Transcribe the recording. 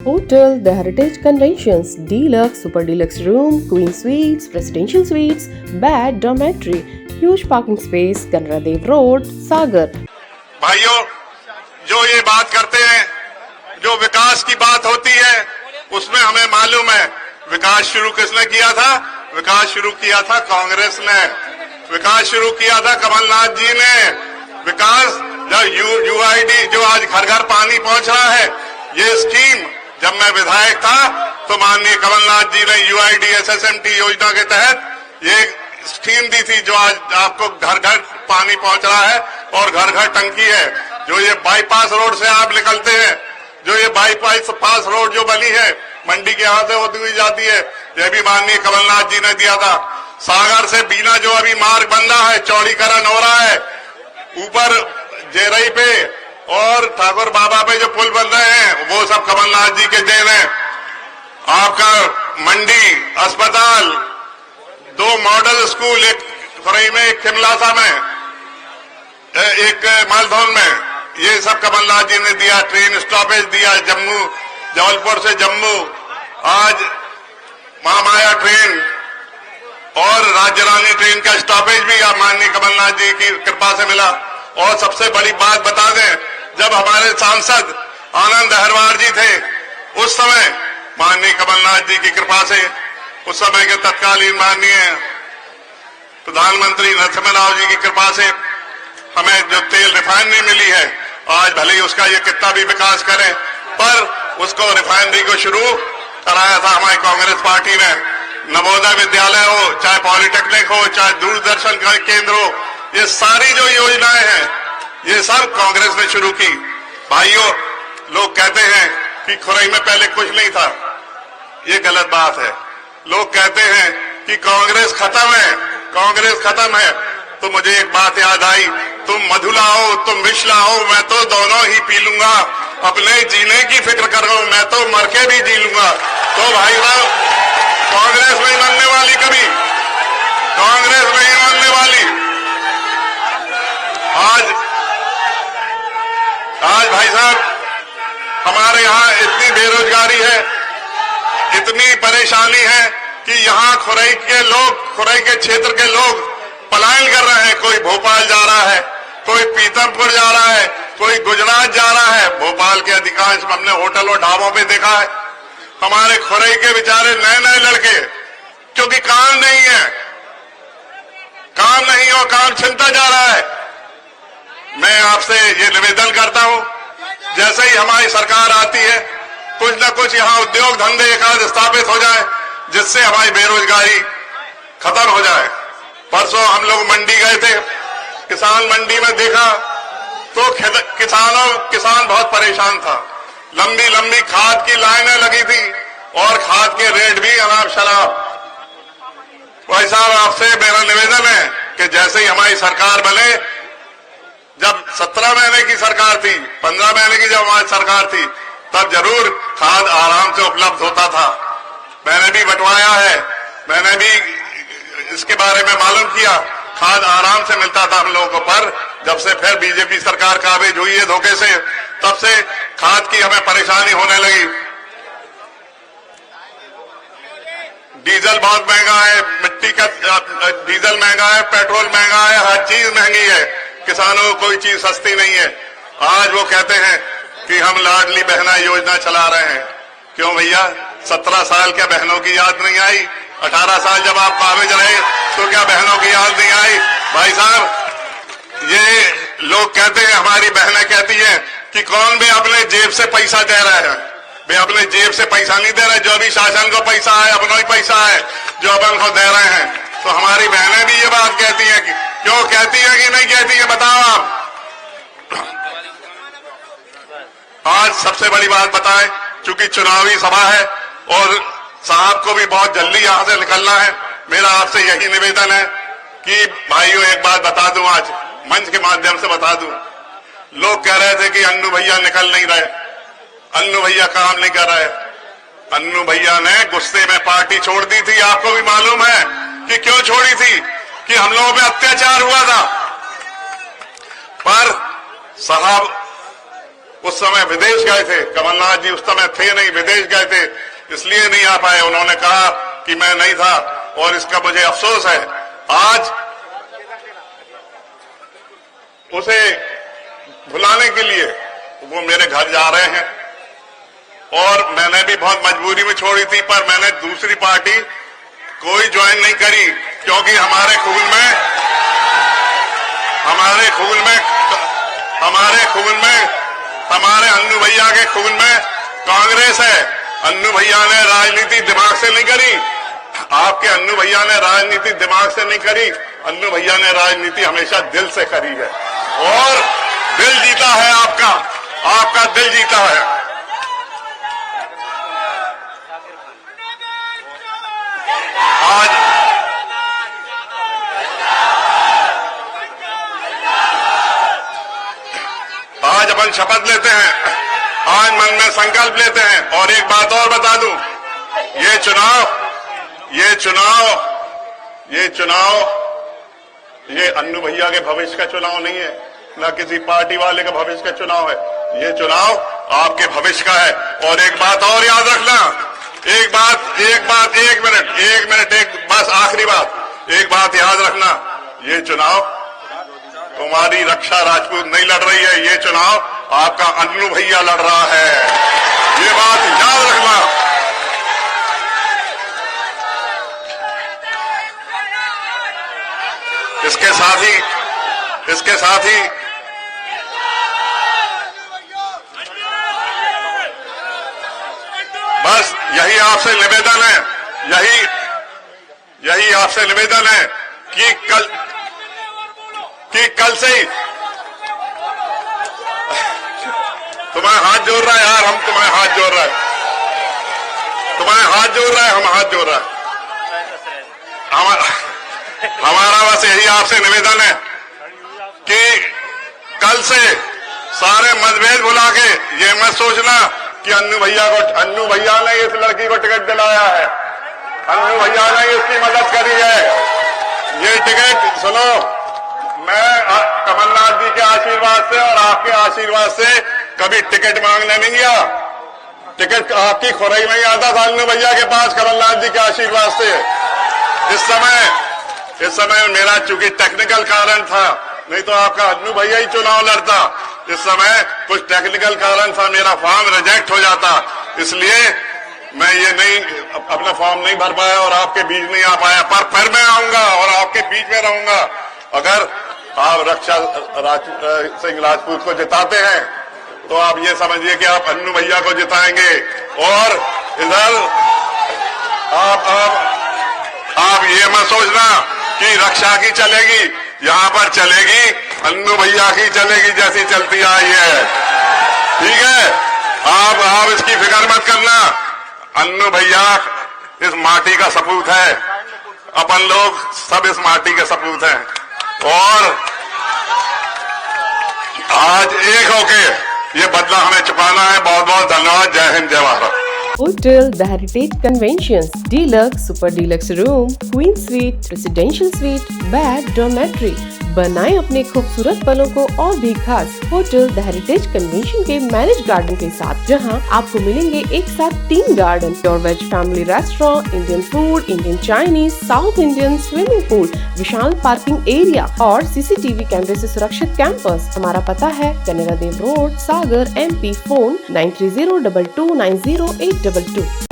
Hotel, The Heritage Conventions, Deluxe, Super Deluxe Room, Queen Suites, Presidential Suites, Bed, Dormitory, Huge Parking Space, Ganradev Road, Sagar. भाइयों, जो ये बात करते हैं, जो विकास की बात होती है, उसमें हमें मालूम है विकास शुरू किसने किया था। विकास शुरू किया था कांग्रेस ने, विकास शुरू किया था कमलनाथ जी ने। विकास जब यूआईडी जो आज घर घर पानी पहुंच रहा है, ये स्कीम जब मैं विधायक था तो माननीय कमलनाथ जी ने यूआईडी एसएसएमटी योजना के तहत ये स्कीम दी थी, जो आज आपको घर घर पानी पहुंच रहा है और घर घर टंकी है। जो ये बाईपास रोड से आप निकलते हैं, जो ये बाईपास रोड जो बनी है मंडी के यहां से होती हुई जाती है, यह भी माननीय कमलनाथ जी ने दिया था। सागर से बीना जो अभी मार्ग बन रहा है, चौड़ीकरण हो रहा है, ऊपर जेरई पे और ठाकुर बाबा पे जो पुल बन रहे हैं, वो सब कमलनाथ जी के देन है। आपका मंडी अस्पताल, 2 मॉडल स्कूल, एक खुरई में, एक खिमलासा में, एक मालधौन में, ये सब कमलनाथ जी ने दिया। ट्रेन स्टॉपेज दिया, जम्मू, जबलपुर से जम्मू, आज महामाया ट्रेन और राज्य रानी ट्रेन का स्टॉपेज भी माननीय कमलनाथ जी की कृपा से मिला। और सबसे बड़ी बात बता दें, जब हमारे सांसद आनंद अहरवार जी थे, उस समय माननीय कमलनाथ जी की कृपा से, उस समय के तत्कालीन माननीय प्रधानमंत्री नरसिम्हा राव जी की कृपा से हमें जो तेल रिफाइनरी मिली है, आज भले ही उसका ये कितना भी विकास करे, पर उसको रिफाइनरी को शुरू कराया था हमारी कांग्रेस पार्टी ने। नवोदय विद्यालय हो, चाहे पॉलिटेक्निक हो, चाहे दूरदर्शन का केंद्र हो, ये सारी जो योजनाएं हैं, ये सब कांग्रेस ने शुरू की। भाइयों, लोग कहते हैं कि खुरई में पहले कुछ नहीं था, ये गलत बात है। लोग कहते हैं कि कांग्रेस खत्म है, कांग्रेस खत्म है, तो मुझे एक बात याद आई, तुम मधु लाओ, तुम विष लाओ, मैं तो दोनों ही पी लूंगा। अपने जीने की फिक्र कर रहा हूं, मैं तो मर के भी जी लूंगा। तो भाई साहब, कांग्रेस नहीं बनने वाली कभी, कांग्रेस नहीं बनने वाली। आज भाई साहब, हमारे यहाँ इतनी बेरोजगारी है, इतनी परेशानी है कि यहाँ खुरई के लोग, खुरई के क्षेत्र के लोग पलायन कर रहे हैं। कोई भोपाल जा रहा है, कोई पीतमपुर जा रहा है, कोई गुजरात जा रहा है। भोपाल के अधिकांश हमने होटल और ढाबों पे देखा है। हमारे खुरई के बेचारे नए नए लड़के, क्योंकि काम नहीं है, काम नहीं और काम छिनता जा रहा है। मैं आपसे ये निवेदन करता हूं, जैसे ही हमारी सरकार आती है, कुछ न कुछ यहाँ उद्योग धंधे एकाध स्थापित हो जाए, जिससे हमारी बेरोजगारी खत्म हो जाए। परसों हम लोग मंडी गए थे, किसान मंडी में देखा तो किसान बहुत परेशान था। लंबी लंबी खाद की लाइनें लगी थी और खाद के रेट भी अनाप शनाप। भाई साहब, आपसे मेरा निवेदन है कि जैसे ही हमारी सरकार बने, जब 17 महीने की सरकार थी, 15 महीने की जब हमारी सरकार थी, तब जरूर खाद आराम से उपलब्ध होता था। मैंने भी बंटवाया है, मैंने भी इसके बारे में मालूम किया, खाद आराम से मिलता था हम लोगों को। पर जब से फिर बीजेपी सरकार काबिज हुई है धोखे से, तब से खाद की हमें परेशानी होने लगी। डीजल बहुत महंगा है, मिट्टी का डीजल महंगा है, पेट्रोल महंगा है, हर चीज महंगी है। किसानों को कोई चीज सस्ती नहीं है। आज वो कहते हैं कि हम लाडली बहना योजना चला रहे हैं। क्यों भैया, 17 साल क्या बहनों की याद नहीं आई? 18 साल जब आप काबिज रहे तो क्या बहनों की याद नहीं आई? भाई साहब, ये लोग कहते हैं, हमारी बहनें कहती हैं कि कौन भी अपने जेब से पैसा दे रहा है। वे अपने जेब से पैसा नहीं दे रहे, जो भी शासन को पैसा है, अपना ही पैसा है जो अपन को दे रहे हैं। तो हमारी बहनें भी ये बात कहती हैं कि क्यों कहती है कि नहीं कहती है, बताओ आप। आज सबसे बड़ी बात बताएं, चूंकि चुनावी सभा है और साहब को भी बहुत जल्दी यहां से निकलना है, मेरा आपसे यही निवेदन है कि भाइयों, एक बात बता दूं, आज मंच के माध्यम से बता दूं। लोग कह रहे थे कि अन्नू भैया निकल नहीं रहे, अन्नू भैया काम नहीं कर रहे। अन्नू भैया ने गुस्से में पार्टी छोड़ दी थी। आपको भी मालूम है कि क्यों छोड़ी थी? कि हम लोगों पे अत्याचार हुआ था। पर साहब उस समय विदेश गए थे, कमलनाथ जी उस समय थे नहीं, विदेश गए थे, इसलिए नहीं आ पाए। उन्होंने कहा कि मैं नहीं था और इसका मुझे अफसोस है। आज उसे बुलाने के लिए वो मेरे घर जा रहे हैं और मैंने भी बहुत मजबूरी में छोड़ी थी, पर मैंने दूसरी पार्टी कोई ज्वाइन नहीं करी, क्योंकि हमारे खून में हमारे अन्नू भैया के खून में कांग्रेस है। अन्नू भैया ने राजनीति दिमाग से नहीं करी, आपके अन्नू भैया ने राजनीति दिमाग से नहीं करी, अन्नू भैया ने राजनीति हमेशा दिल से करी है और दिल जीता है आपका दिल जीता है। आज अपन शपथ लेते हैं, आज मन में संकल्प लेते हैं। और एक बात और बता दूं, ये चुनाव ये अन्नू भैया के भविष्य का चुनाव नहीं है, न किसी पार्टी वाले का भविष्य का चुनाव है, ये चुनाव आपके भविष्य का है। और एक बात और याद रखना, एक मिनट, बस आखिरी बात, एक बात याद रखना, ये चुनाव तुम्हारी रक्षा राजपूत नहीं लड़ रही है, ये चुनाव आपका अन्नू भैया लड़ रहा है, ये बात याद रखना। इसके साथ ही बस यही आपसे निवेदन है कि कल से ही तुम्हारे हाथ जोड़ रहा है यार, हम तुम्हारे हाथ जोड़ रहा है, हम हाथ जोड़ रहा है। हमारा बस यही आपसे निवेदन है कि कल से सारे मतभेद भुला के ये मत सोचना कि अन्नू भैया ने इस लड़की को टिकट दिलाया है, अन्नू भैया ने इसकी मदद करी है। ये टिकट सुनो, मैं कमलनाथ जी के आशीर्वाद से और आपके आशीर्वाद से कभी टिकट मांगने नहीं गया, टिकट आपकी खुराई में ही आता था अन्नू भैया के पास, कमलनाथ जी के आशीर्वाद से। इस समय मेरा चूंकि टेक्निकल कारण था, नहीं तो आपका अन्नू भैया ही चुनाव लड़ता। इस समय कुछ टेक्निकल कारण था, मेरा फॉर्म रिजेक्ट हो जाता, इसलिए मैं ये नहीं अपना फॉर्म नहीं भर पाया और आपके बीच नहीं आ पाया। पर फिर मैं आऊंगा और आपके बीच में रहूंगा। अगर आप रक्षा सिंह राजपूत को जिताते हैं तो आप ये समझिए कि आप अन्नू भैया को जिताएंगे और इधर आप ये मत सोचना कि रक्षा की चलेगी, यहाँ पर चलेगी अन्नू भैया की चलेगी, जैसी चलती आई है, ठीक है। आप इसकी फिक्र मत करना, अन्नू भैया इस माटी का सपूत है, अपन लोग सब इस माटी के सपूत हैं और आज एक होके ये बदला हमें चुकाना है। बहुत बहुत धन्यवाद। जय हिंद, जय Bharat. Hotel The Heritage Conventions, Deluxe, Super Deluxe Room, Queen Suite, Presidential Suite, Bed, Dormitory। बनाएं अपने खूबसूरत पलों को और भी खास होटल द हेरिटेज कन्वेंशन के मैरिज गार्डन के साथ, जहां आपको मिलेंगे एक साथ 3 garden, pure veg family restaurant, Indian food, Indian Chinese, South Indian, swimming pool, विशाल पार्किंग एरिया और सीसीटीवी कैमरे से सुरक्षित कैंपस। हमारा पता है Kanera Dev road, Sagar, MP। Phone 9302290822।